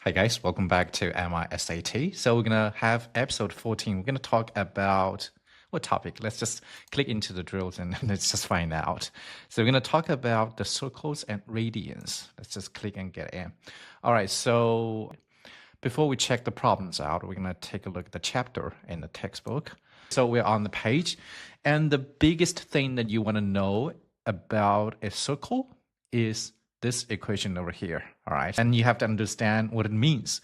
Hi guys, welcome back to AMMA SAT. So we're gonna have episode 14. We're gonna talk about what topic? Let's just click into the drills and let's just find out. So we're gonna talk about the circles and radians. Let's just click and get in. All right, so before we check the problems out, we're gonna take a look at the chapter in the textbook. So we're on the page, and the biggest thing that you wanna know about a circle is this equation over here, all right? And you have to understand what it means.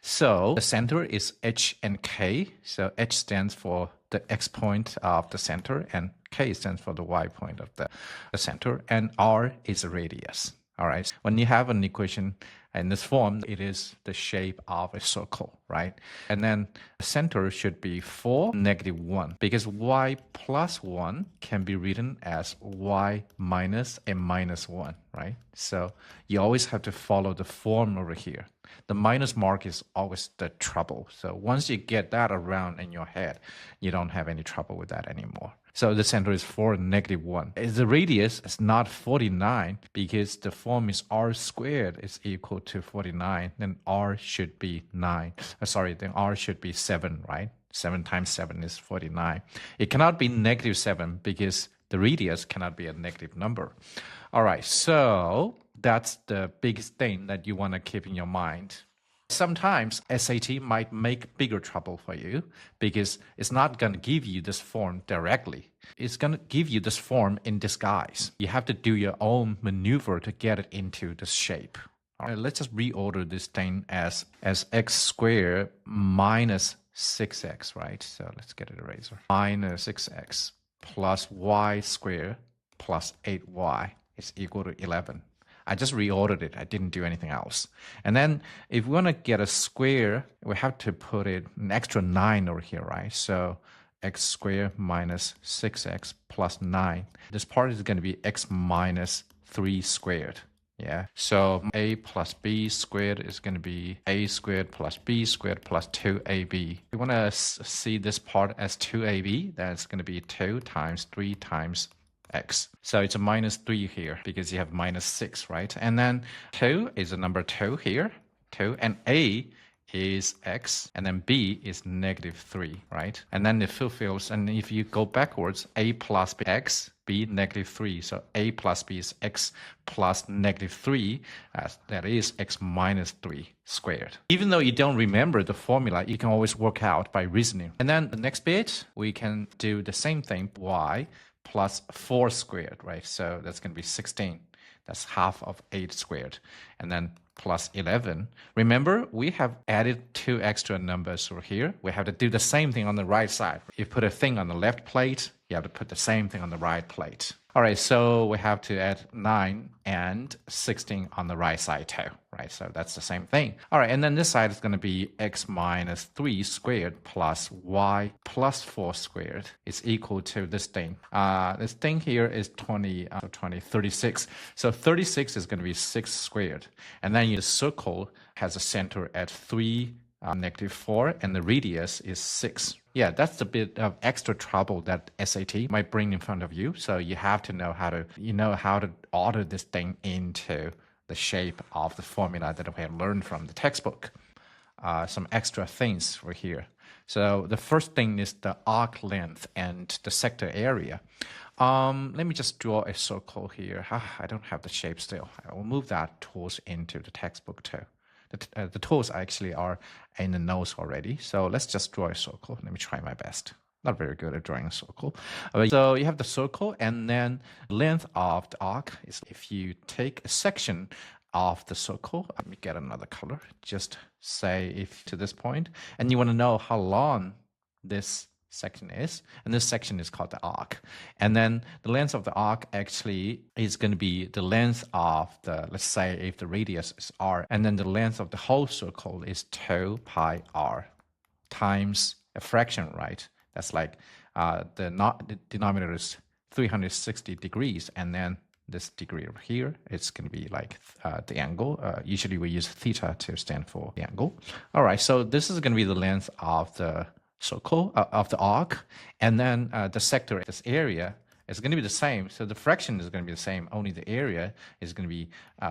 So the center is h and k. So h stands for the x point of the center, and k stands for the y point of the center, and r is a radius. All right. When you have an equation in this form, it is the shape of a circle, right? And then the center should be 4, -1, because y plus 1 can be written as y minus a -1, right? So you always have to follow the form over here. The minus mark is always the trouble. So once you get that around in your head, you don't have any trouble with that anymore. So the center is 4, -1. The radius is not 49 because the form is r squared is equal to 49. Then r should be 9. Then r should be 7, right? 7 times 7 is 49. It cannot be -7 because the radius cannot be a negative number. All right, so that's the biggest thing that you want to keep in your mind. Sometimes SAT might make bigger trouble for you because it's not going to give you this form directly. It's going to give you this form in disguise. You have to do your own maneuver to get it into this shape. All right, let's just reorder this thing as x squared minus 6x, right? So let's get an eraser. Minus 6x plus y squared plus 8y is equal to 11. I just reordered it. I didn't do anything else. And then if we want to get a square, we have to put it an extra 9 over here, right? So x squared minus 6x plus 9. This part is going to be x minus 3 squared. Yeah. So a plus b squared is going to be a squared plus b squared plus 2ab. We want to see this part as 2ab. That's going to be 2 times 3 times x. So it's a -3 here because you have -6, right? And then 2 is a number 2 here, 2, and a is x, and then b is -3, right? And then it fulfills, and if you go backwards, a plus b, x, b, -3. So a plus b is x plus -3, that is x minus 3 squared. Even though you don't remember the formula, you can always work out by reasoning. And then the next bit, we can do the same thing, y plus 4 squared, right? So that's going to be 16. That's half of 8 squared. And then plus 11. Remember, we have added 2 extra numbers over here. We have to do the same thing on the right side. If you put a thing on the left plate, you have to put the same thing on the right plate. All right, so we have to add 9 and 16 on the right side too, right? So that's the same thing. All right, and then this side is going to be x minus 3 squared plus y plus 4 squared is equal to this thing. This thing here is 36. So 36 is going to be 6 squared. And then the circle has a center at 3, -4, and the radius is 6. Yeah, that's a bit of extra trouble that SAT might bring in front of you. So you have to know how to order this thing into the shape of the formula that we have learned from the textbook. Some extra things over here. So the first thing is the arc length and the sector area. Let me just draw a circle here. I don't have the shape still. I will move that tools into the textbook too. The tools actually are in the notes already. So let's just draw a circle. Let me try my best. Not very good at drawing a circle. So you have the circle, and then length of the arc is if you take a section of the circle. Let me get another color. Just say if to this point, and you want to know how long this section is, and this section is called the arc. And then the length of the arc actually is going to be the length of the, let's say if the radius is r, and then the length of the whole circle is 2 pi r times a fraction, right? That's like the denominator is 360 degrees, and then this degree over here, it's going to be like the angle. Usually we use theta to stand for the angle. All right, so this is going to be the length of the circle of the arc, and then the sector, this area, is going to be the same. So the fraction is going to be the same, only the area is going to be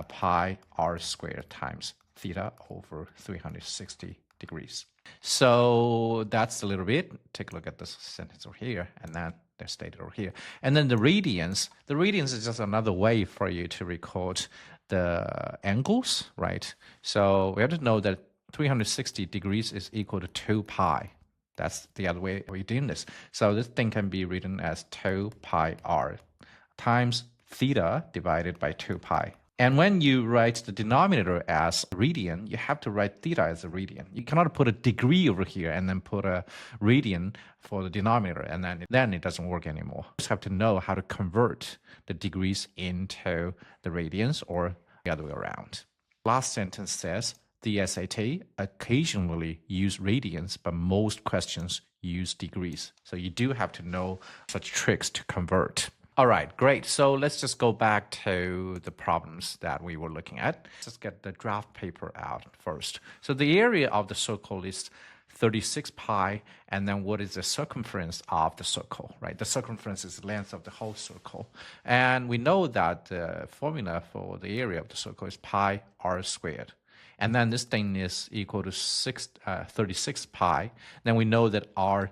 pi r squared times theta over 360 degrees. So that's a little bit. Take a look at this sentence over here, and then they're stated over here. And then the radians is just another way for you to record the angles, right? So we have to know that 360 degrees is equal to 2 pi. That's the other way we're doing this. So this thing can be written as 2 pi r times theta divided by 2 pi. And when you write the denominator as radian, you have to write theta as a radian. You cannot put a degree over here and then put a radian for the denominator, and then it doesn't work anymore. You just have to know how to convert the degrees into the radians or the other way around. Last sentence says, the SAT occasionally use radians, but most questions use degrees. So you do have to know such tricks to convert. All right, great. So let's just go back to the problems that we were looking at. Let's get the draft paper out first. So the area of the circle is 36 pi, and then what is the circumference of the circle, right? The circumference is the length of the whole circle. And we know that the formula for the area of the circle is pi r squared. And then this thing is equal to 36 pi. Then we know that r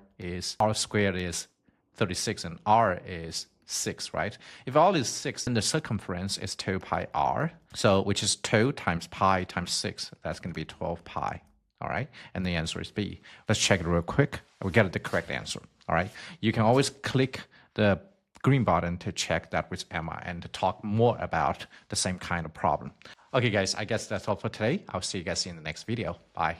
squared is 36 and r is 6, right? If r is 6, then the circumference is 2 pi r. So which is 2 times pi times 6. That's going to be 12 pi. All right. And the answer is B. Let's check it real quick. We get the correct answer. All right. You can always click the green button to check that with Emma and to talk more about the same kind of problem. Okay, guys, I guess that's all for today. I'll see you guys in the next video. Bye.